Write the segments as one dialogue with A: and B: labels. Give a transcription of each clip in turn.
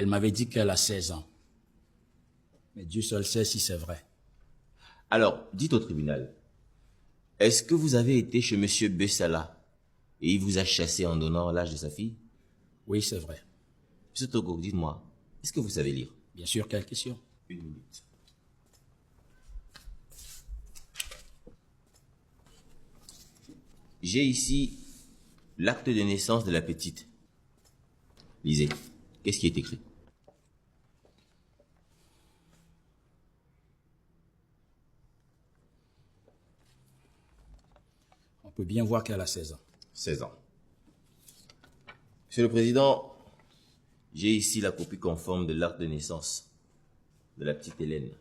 A: Elle m'avait dit qu'elle a 16 ans. Mais Dieu seul sait si c'est vrai.
B: Alors, dites au tribunal, est-ce que vous avez été chez M. Bessala et il vous a chassé en donnant l'âge de sa fille?
A: Oui, c'est vrai.
B: M. Togo, dites-moi, est-ce que vous savez lire?
A: Bien sûr, quelle question?
B: Une minute. J'ai ici l'acte de naissance de la petite. Lisez, qu'est-ce qui est écrit?
A: On peut bien voir qu'elle a 16 ans.
B: 16 ans. Monsieur le Président, j'ai ici la copie conforme de l'acte de naissance de la petite Hélène.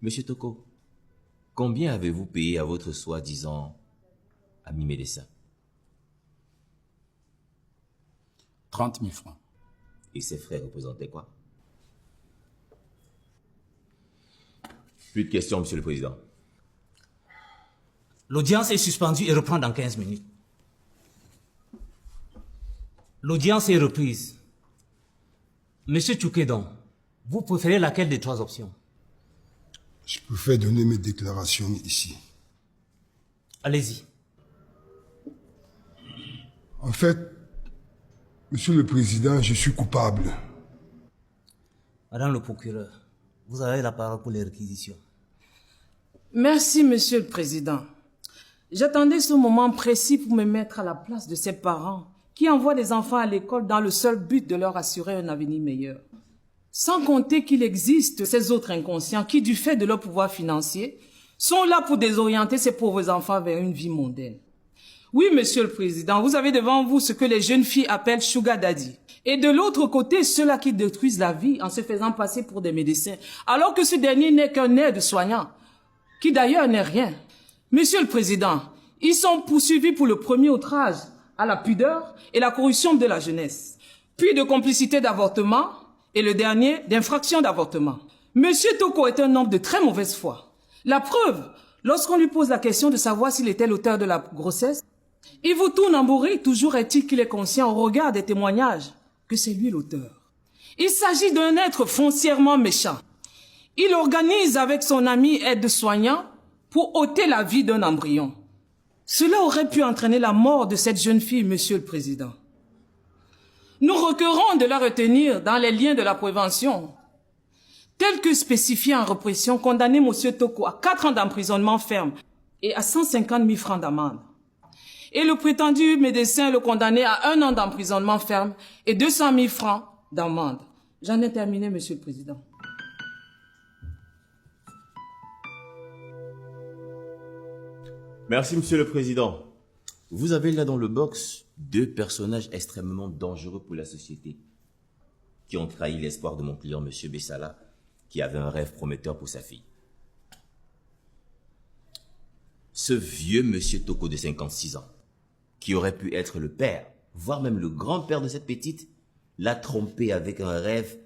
B: Monsieur Toko, combien avez-vous payé à votre soi-disant ami médecin?
A: 30 000 francs.
B: Et ses frais représentaient quoi? Plus de questions, Monsieur le Président.
C: L'audience est suspendue et reprend dans 15 minutes. L'audience est reprise. Monsieur Tchoukédon, vous préférez laquelle des trois options?
D: Je préfère donner mes déclarations ici.
C: Allez-y.
D: En fait, Monsieur le Président, je suis coupable.
C: Madame le procureur, vous avez la parole pour les réquisitions.
E: Merci, Monsieur le Président. J'attendais ce moment précis pour me mettre à la place de ces parents qui envoient des enfants à l'école dans le seul but de leur assurer un avenir meilleur. Sans compter qu'il existe ces autres inconscients qui, du fait de leur pouvoir financier, sont là pour désorienter ces pauvres enfants vers une vie mondaine. Oui, Monsieur le Président, vous avez devant vous ce que les jeunes filles appellent sugar daddy. Et de l'autre côté, ceux-là qui détruisent la vie en se faisant passer pour des médecins, alors que ce dernier n'est qu'un aide-soignant, qui d'ailleurs n'est rien. Monsieur le Président, ils sont poursuivis pour le premier outrage à la pudeur et la corruption de la jeunesse, puis de complicité d'avortement et le dernier d'infraction d'avortement. Monsieur Toko est un homme de très mauvaise foi. La preuve, lorsqu'on lui pose la question de savoir s'il était l'auteur de la grossesse, il vous tourne en bourrique, toujours est-il qu'il est conscient au regard des témoignages que c'est lui l'auteur. Il s'agit d'un être foncièrement méchant. Il organise avec son ami aide-soignant pour ôter la vie d'un embryon. Cela aurait pu entraîner la mort de cette jeune fille, Monsieur le Président. Nous requérons de la retenir dans les liens de la prévention, tel que spécifié en répression, condamner Monsieur Toko à 4 ans d'emprisonnement ferme et à 150 000 francs d'amende. Et le prétendu médecin le condamné à 1 an d'emprisonnement ferme et 200 000 francs d'amende. J'en ai terminé, Monsieur le Président.
B: Merci, Monsieur le Président. Vous avez là dans le box 2 personnages extrêmement dangereux pour la société qui ont trahi l'espoir de mon client, Monsieur Bessala, qui avait un rêve prometteur pour sa fille. Ce vieux Monsieur Toko de 56 ans, qui aurait pu être le père, voire même le grand-père de cette petite, l'a trompé avec un rêve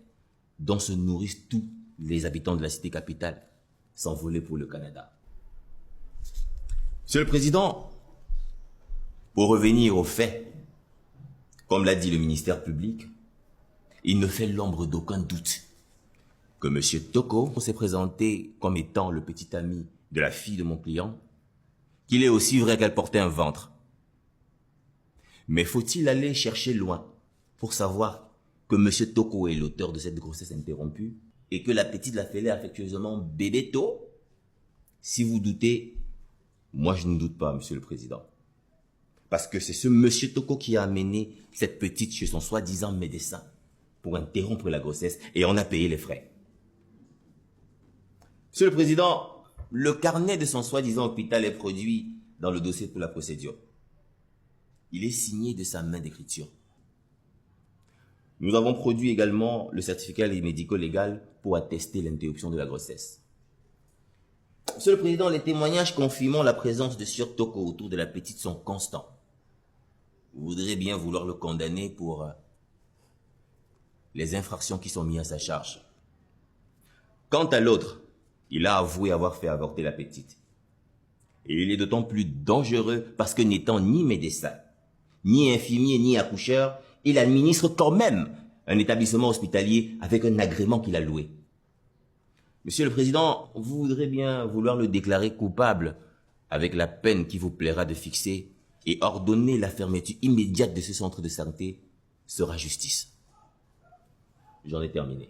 B: dont se nourrissent tous les habitants de la cité capitale, s'envoler pour le Canada. Monsieur le Président, pour revenir aux faits, comme l'a dit le ministère public, il ne fait l'ombre d'aucun doute que M. Toko s'est présenté comme étant le petit ami de la fille de mon client, qu'il est aussi vrai qu'elle portait un ventre. Mais faut-il aller chercher loin pour savoir que M. Toko est l'auteur de cette grossesse interrompue et que la petite l'a fêlée affectueusement bébéto? Si vous doutez, moi je ne doute pas, Monsieur le Président. Parce que c'est ce M. Toko qui a amené cette petite chez son soi-disant médecin pour interrompre la grossesse et on a payé les frais. Monsieur le Président, le carnet de son soi-disant hôpital est produit dans le dossier pour la procédure. Il est signé de sa main d'écriture. Nous avons produit également le certificat médico-légal pour attester l'interruption de la grossesse. Monsieur le Président, les témoignages confirmant la présence de Sieur Toko autour de la petite sont constants. Vous voudrez bien vouloir le condamner pour les infractions qui sont mises à sa charge. Quant à l'autre, il a avoué avoir fait avorter la petite. Et il est d'autant plus dangereux parce que n'étant ni médecin, ni infirmier, ni accoucheur, il administre quand même un établissement hospitalier avec un agrément qu'il a loué. Monsieur le Président, vous voudrez bien vouloir le déclarer coupable avec la peine qui vous plaira de fixer et ordonner la fermeture immédiate de ce centre de santé sera justice. J'en ai terminé.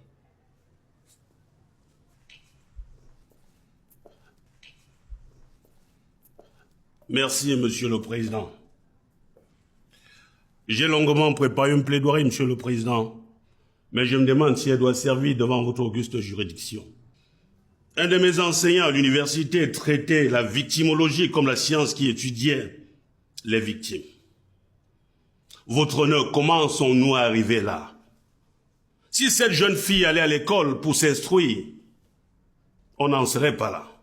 F: Merci, Monsieur le Président. J'ai longuement préparé une plaidoirie, Monsieur le Président, mais je me demande si elle doit servir devant votre auguste juridiction. Un de mes enseignants à l'université traitait la victimologie comme la science qui étudiait les victimes. Votre honneur, comment sommes-nous arrivés là? Si cette jeune fille allait à l'école pour s'instruire, on n'en serait pas là.